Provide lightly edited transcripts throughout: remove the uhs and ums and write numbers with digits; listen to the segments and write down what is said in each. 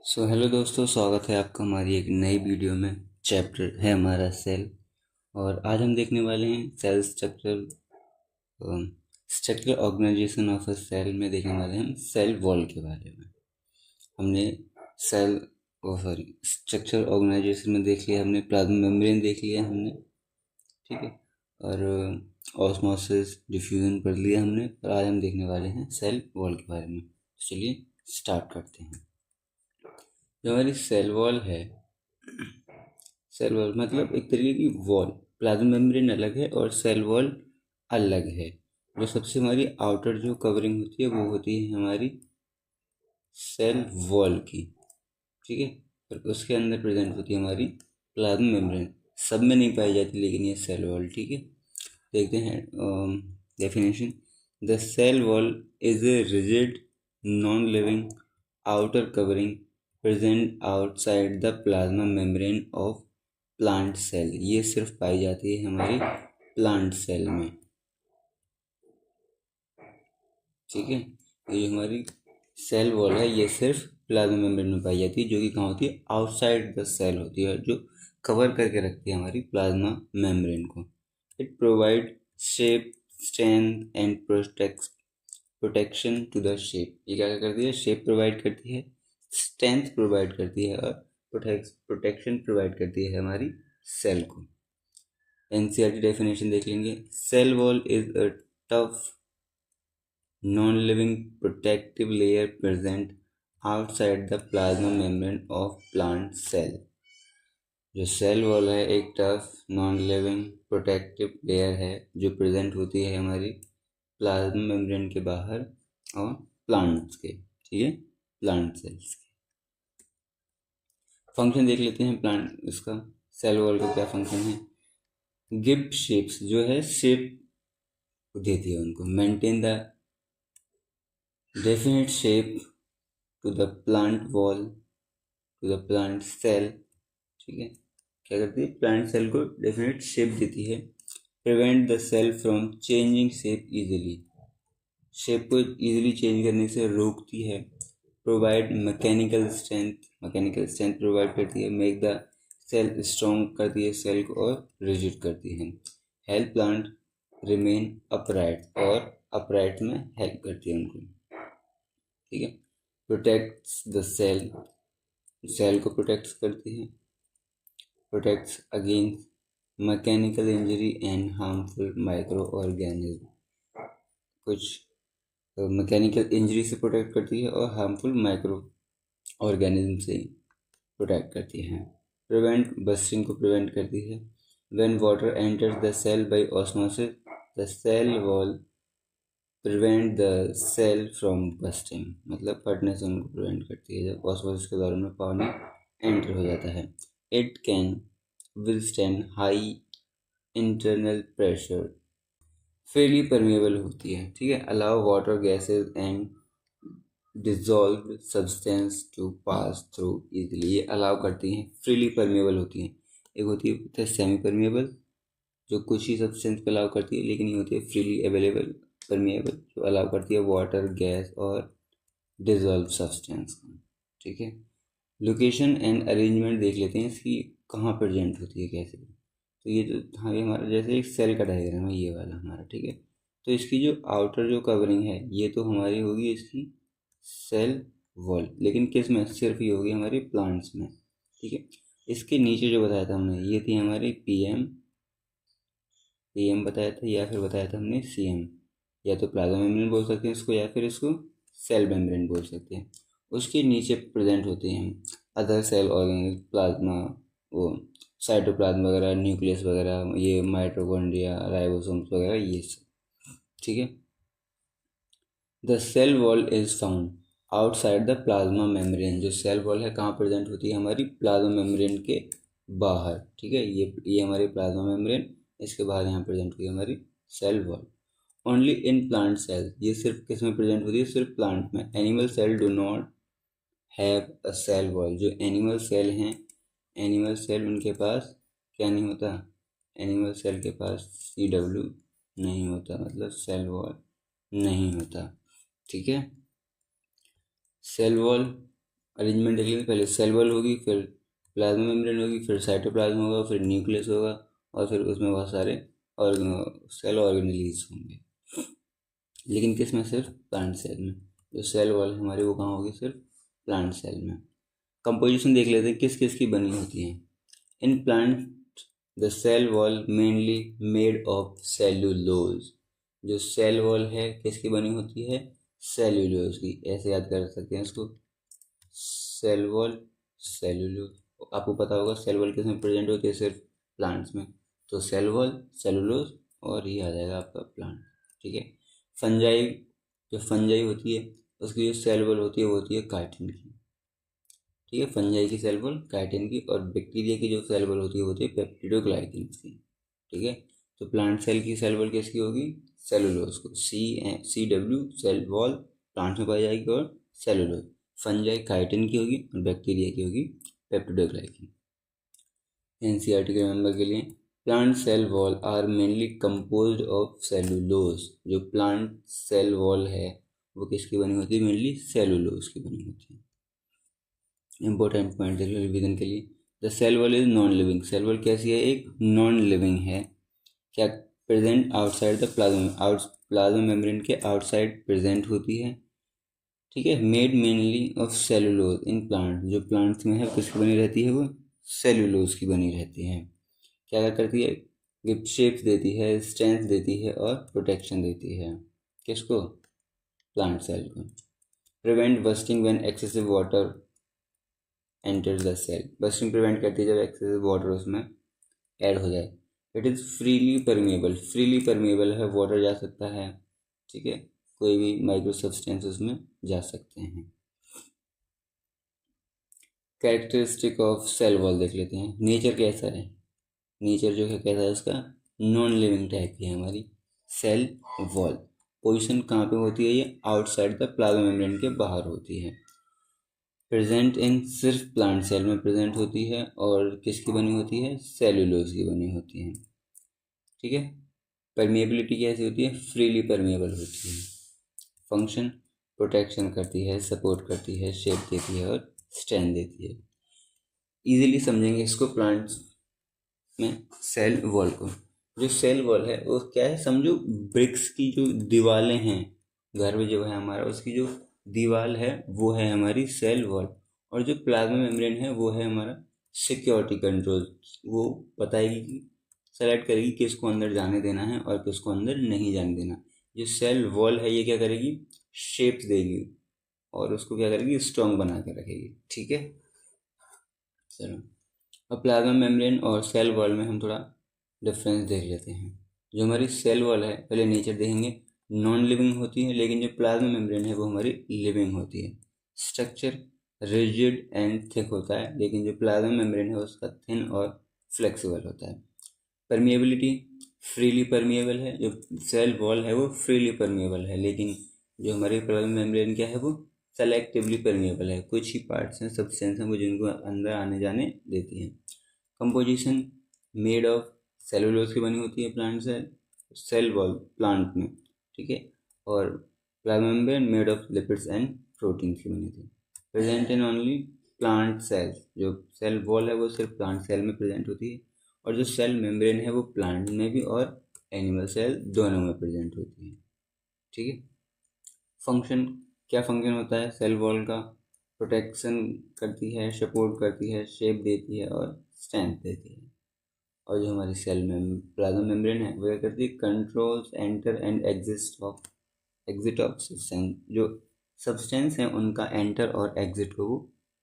Hello दोस्तों, स्वागत है आपका हमारी एक नई वीडियो में। चैप्टर है हमारा सेल। और आज हम देखने वाले हैं cell structure. Structural organisation of a cell में देखने वाले हैं हम सेल वॉल के बारे में। हमने सेल स्ट्रक्चरल ऑर्गेनाइजेशन में देख लिया, हमने प्लाज्मा मेम्ब्रेन देख लिया हमने, ठीक है। और ऑस्मोसिस डिफ्यूजन पढ़ लिया हमने। और आज हम देखने वाले हैं सेल वॉल के बारे में। चलिए स्टार्ट करते हैं। जो हमारी सेल वॉल है, सेल वॉल मतलब एक तरीके की वॉल। प्लाज्मा मेम्ब्रेन अलग है और सेल वॉल अलग है। जो सबसे हमारी आउटर जो कवरिंग होती है वो होती है हमारी सेल वॉल की, ठीक है। और उसके अंदर प्रेजेंट होती है हमारी प्लाज्मा मेम्ब्रेन। सब में नहीं पाई जाती लेकिन ये सेल वॉल, ठीक है। देखते हैं definition. The cell wall is a rigid non living outer covering present outside the plasma membrane of plant cell. ये सिर्फ पाई जाती है हमारी प्लांट सेल में, ठीक है। ये हमारी सेल वॉल है, ये सिर्फ प्लाज्मा मेम्ब्रेन में पाई जाती है, जो कि कहाँ होती है, आउटसाइड द सेल होती है, जो कवर करके रखती है हमारी प्लाज्मा मेम्ब्रेन को। It provide shape, strength and protection to the shape. ये क्या क्या करती है, शेप प्रोवाइड करती है, स्ट्रेंथ प्रोवाइड करती है और प्रोटेक्शन प्रोवाइड करती है हमारी सेल को। एनसीईआरटी डेफिनेशन देख लेंगे। Cell wall is a tough non-living protective layer present outside the plasma membrane of plant cell। जो सेल वॉल है एक tough non living protective layer है जो प्रेजेंट होती है हमारी प्लाज्मा मेम्ब्रेन के बाहर और प्लांट्स के, ठीक है, प्लांट सेल्स के। फंक्शन देख लेते हैं प्लांट इसका, सेल वॉल का क्या फंक्शन है। गिव शेप्स, जो है शेप देती है उनको। Maintain the definite shape to the plant wall, to the plant cell, ठीक है। क्या करती है, प्लांट सेल को डेफिनेट शेप देती है। Prevent the cell from changing shape easily, shape को इजीली चेंज करने से रोकती है। प्रोवाइड मैकेनिकल स्ट्रेंथ प्रोवाइड करती है। मेक द सेल स्ट्रॉन्ग करती है सेल को और रिजिड करती है। हेल्प प्लांट रिमेन अपराइट, और अपराइट में हेल्प करती है उनको, ठीक है। प्रोटेक्ट्स द सेल, सेल को प्रोटेक्ट करती है। Protects against mechanical injury and harmful micro organism, कुछ मैकेनिकल इंजरी से प्रोटेक्ट करती है और हार्मफुल माइक्रो ऑर्गेनिज्म से प्रोटेक्ट करती है। प्रिवेंट बस्टिंग को प्रिवेंट करती है। When water enters the cell by osmosis the cell wall prevent the cell from bursting, मतलब फटने से उनको प्रिवेंट करती है जब ऑस्मोसिस के दौरान में पानी एंटर हो जाता है। It can withstand high internal pressure, freely permeable होती है, ठीक है। Allow water gases and dissolve substance to pass through easily, ये अलाउ करती हैं, फ्रीली परमेबल होती हैं। एक होती है सेमी परमेबल, जो कुछ ही सब्सटेंस को अलाउ करती है, लेकिन ये होती है फ्रीली अवेलेबल परमेबल, जो अलाउ करती है वाटर, गैस और डिजॉल्व सब्सटेंस को, ठीक है। लोकेशन एंड अरेंजमेंट देख लेते हैं इसकी, कहाँ प्रेजेंट होती है कैसे। तो ये जो हाँ, ये हमारा जैसे एक सेल का डायग्राम है ये वाला हमारा, ठीक है। तो इसकी जो आउटर जो कवरिंग है ये तो हमारी होगी इसकी सेल वॉल, लेकिन किस में, सिर्फ ये होगी हमारी प्लांट्स में, ठीक है। इसके नीचे जो बताया था हमने, ये थी हमारी पीएम बताया था, या फिर बताया था हमने सीएम। या तो प्लाज्मा मेम्ब्रेन बोल सकते हैं इसको, या फिर इसको सेल मेम्ब्रेन बोल सकते हैं। उसके नीचे प्रेजेंट होते हैं अदर सेल ऑर्गेन, प्लाज्मा, वो साइटोप्लाज्म वगैरह, न्यूक्लियस वगैरह, ये माइटोकॉन्ड्रिया, राइबोसोम्स वगैरह, ये सब, ठीक है। The cell wall is found outside the plasma membrane, जो सेल वॉल है कहाँ प्रेजेंट होती है, हमारी प्लाज्मा मेम्ब्रेन के बाहर, ठीक है। ये हमारी प्लाज्मा मेम्ब्रेन, इसके बाहर यहाँ प्रेजेंट हुई है हमारी cell wall. Only in plant cell, ये सिर्फ किस में प्रेजेंट होती है, सिर्फ प्लांट में। Animal cell do not have a cell wall, जो एनिमल सेल हैं, एनिमल सेल उनके पास क्या नहीं होता, एनिमल सेल के पास CW नहीं होता, मतलब सेल वॉल नहीं होता, ठीक है। सेल वॉल अरेंजमेंट देख लेते, पहले सेल वॉल होगी, फिर प्लाज्मा मेम्ब्रेन होगी, फिर साइटोप्लाज्म होगा, फिर न्यूक्लियस होगा, और फिर उसमें बहुत सारे सेल ऑर्गेनेलीज होंगे। लेकिन किस में? सिर्फ प्लांट सेल में। जो सेल वॉल हमारी वो कहाँ होगी? सिर्फ प्लांट सेल में। कंपोजिशन देख लेते हैं किस किस की बनी होती है। In plant the cell wall mainly made of cellulose. जो सेल वॉल है किसकी बनी होती है? सेल्यूलोज की। ऐसे याद कर सकते हैं इसको, सेल वॉल सेल्यूलोज। आपको पता होगा सेल वॉल किस में प्रेजेंट होती है? सिर्फ प्लांट्स में। तो सेल वॉल, सेलुलोज, और ये आ जाएगा आपका प्लांट। ठीक है। फंजाई, जो फंजाई होती है उसकी जो सेल वॉल होती है वो होती है काइटिन की। ठीक है, फंजाई की सेल वॉल काइटिन की, और बैक्टीरिया की जो सेल वॉल होती है वो होती है पेप्टिडोग्लाइकिन की। ठीक है। तो प्लांट सेल की सेल वॉल किसकी होगी? सेलुलोज को। CW सेल वॉल प्लांट में पाई जाएगी, और सेलुलोज फंजाई काइटिन की होगी, और बैक्टीरिया की होगी पेप्टिडोग्लाइकिन। एनसीईआरटी के मेंबर के लिए, plant cell wall are mainly composed of cellulose. जो प्लांट सेल वॉल है वो किसकी बनी होती है? मेनली सेलुलोज की बनी होती है। इंपॉर्टेंट पॉइंट देख लो रिविजन के लिए। The cell wall is non living. Cell wall कैसी है? एक नॉन लिविंग है। क्या? Present outside the plasma, plasma membrane के आउटसाइड प्रेजेंट होती है। ठीक है। Made mainly of cellulose in plant. जो प्लांट्स में है किसकी बनी रहती है? वो सेलुलोज की बनी रहती है। क्या क्या करती है? गिफ्ट शेप्स देती है, स्ट्रेंथ देती है, और प्रोटेक्शन देती है। किसको? प्लांट सेल को। Prevent bursting when excessive water enter the cell. Bursting prevent करती है जब एक्सेसिव वाटर उसमें ऐड हो जाए। It is freely permeable. Freely permeable है, वाटर जा सकता है। ठीक है, कोई भी माइक्रो सब्सटेंस उसमें जा सकते हैं। कैरेक्टरिस्टिक ऑफ सेल वॉल देख लेते हैं। नेचर कैसा है? नेचर जो है कैसा है उसका? नॉन लिविंग टाइप की है हमारी सेल वॉल। पोजीशन कहाँ पे होती है? ये आउटसाइड द प्लाज्मा मेम्ब्रेन के बाहर होती है। प्रेजेंट इन सिर्फ प्लांट सेल में प्रेजेंट होती है, और किसकी बनी होती है? सेल्यूलोज की बनी होती है। ठीक है। परमिएबिलिटी कैसी होती है? फ्रीली परमिएबल होती है। फंक्शन, प्रोटेक्शन करती है, सपोर्ट करती है, शेप देती है, और स्ट्रेंथ देती है। इजीली समझेंगे इसको प्लांट्स में सेल वॉल को। जो सेल वॉल है वो क्या है? समझो ब्रिक्स की जो दीवारें हैं घर में जो है हमारा, उसकी जो दीवार है वो है हमारी सेल वॉल, और जो प्लाज्मा मेम्ब्रेन है वो है हमारा सिक्योरिटी कंट्रोल। वो बताएगी कि सेलेक्ट करेगी किसको अंदर जाने देना है और किसको अंदर नहीं जाने देना। जो सेल वॉल है ये क्या करेगी? शेप्स देगी, और उसको क्या करेगी? स्ट्रॉन्ग बना के रखेगी। ठीक है। चलो, अब प्लाज्मा मेम्ब्रेन और सेल वॉल में हम थोड़ा डिफरेंस देख लेते हैं। जो हमारी सेल वॉल है, पहले नेचर देखेंगे, नॉन लिविंग होती है, लेकिन जो प्लाज्मा मेम्ब्रेन है वो हमारी लिविंग होती है। स्ट्रक्चर रिजिड एंड थिक होता है, लेकिन जो प्लाज्मा मेम्ब्रेन है उसका थिन और फ्लेक्सिबल होता है। परमिएबिलिटी, फ्रीली परमिएबल है। जो सेल वॉल है वो फ्रीली परमिएबल है, लेकिन जो हमारी प्लाज्मा मेम्ब्रेन क्या है? वो सेलेक्टिवली परमिएबल है। कुछ ही पार्ट्स हैं, सब्सटेंस हैं वो जिनको अंदर आने जाने देती हैं। कंपोजिशन मेड ऑफ सेलुलोज की बनी होती है प्लांट सेल वॉल प्लांट में। ठीक है। और plasma membrane made of lipids and protein की बनी होती है। Present in only plant cells. जो सेल वॉल है वो सिर्फ प्लांट सेल में प्रेजेंट होती है, और जो सेल मेम्ब्रेन है वो प्लांट में भी और एनिमल सेल दोनों में प्रेजेंट होती है। ठीक है। फंक्शन, क्या फंक्शन होता है सेल वॉल का? प्रोटेक्शन करती है, सपोर्ट करती है, शेप देती है, और स्ट्रेंथ देती है। और जो हमारी सेल में प्लाज्मा मेम्ब्रेन है वो क्या करती है? Controls enter and exit of substance. जो सब्सटेंस हैं उनका एंटर और एग्जिट को वो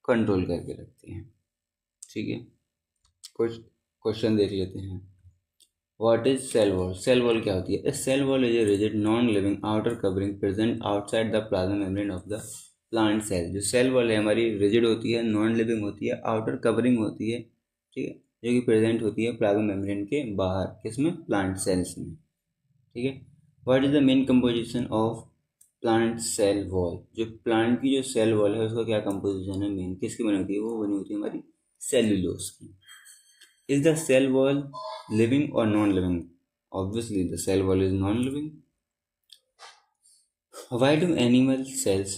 कंट्रोल करके रखते हैं। ठीक है। कुछ क्वेश्चन देख लेते हैं। What is cell wall? Cell wall क्या होती है? Cell wall is a rigid non living outer covering present outside the plasma membrane of the plant cell. जो सेल वॉल है हमारी रिजिड होती है, नॉन लिविंग होती है, आउटर कवरिंग होती है। ठीक है, जो कि प्रेजेंट होती है प्लाज्मा मेम्ब्रेन के बाहर, किसमें? प्लांट सेल्स में। ठीक है। What is the main composition of plant cell wall? जो प्लांट की जो सेल वॉल है उसका क्या कंपोजिशन है? मेन किसकी बनी होती है? वो बनी होती है हमारी सेल्यूलोज की। Is the cell wall living or non-living? Obviously, the cell wall is non-living. Why do animal cells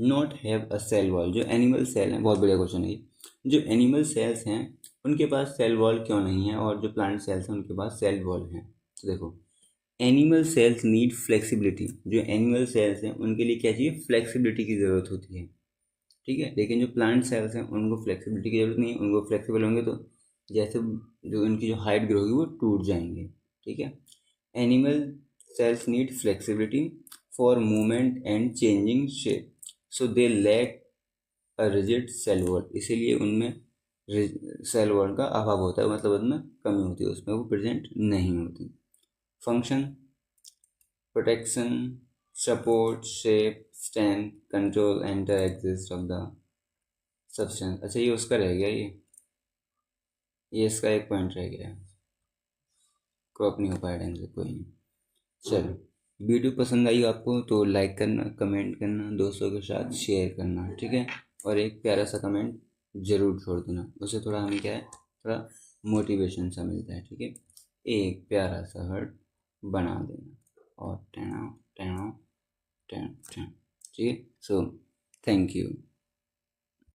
not have a cell wall. जो एनिमल सेल हैं, बहुत बढ़िया क्वेश्चन है ये, जो एनिमल सेल्स हैं उनके पास सेल वॉल क्यों नहीं है, और जो प्लांट सेल्स हैं उनके पास सेल वॉल है। तो देखो, एनिमल सेल्स नीड फ्लेक्सिबिलिटी। जो एनिमल सेल्स हैं उनके लिए क्या चाहिए, फ्लेक्सिबिलिटी की ज़रूरत होती है, ठीक है। लेकिन जो प्लांट सेल्स हैं उनको फ्लेक्सिबिलिटी की ज़रूरत नहीं है। उनको फ्लेक्सिबल होंगे तो जैसे जो उनकी जो हाइट ग्रो होगी वो टूट जाएंगे, ठीक है। Animal cells need flexibility for movement and changing shape, so they lack a rigid cell wall। इसीलिए उनमें सेल वॉल का अभाव होता है, मतलब उनमें कमी होती है, उसमें वो प्रेजेंट नहीं होती। Function, protection, support, shape, strength, control, enter exist of the substance. अच्छा, ये उसका रह गया, ये इसका एक पॉइंट रह गया, क्रॉप नहीं हो पाया ढंग से, कोई नहीं। चलो, वीडियो पसंद आई आपको तो लाइक करना, कमेंट करना, दोस्तों के साथ शेयर करना, ठीक है। और एक प्यारा सा कमेंट ज़रूर छोड़ देना, उससे थोड़ा हमें क्या है, थोड़ा मोटिवेशन सा मिलता है, ठीक है। एक प्यारा सा हार्ट बना देना और टेना टेना टेन टेन, ठीक है। So thank you.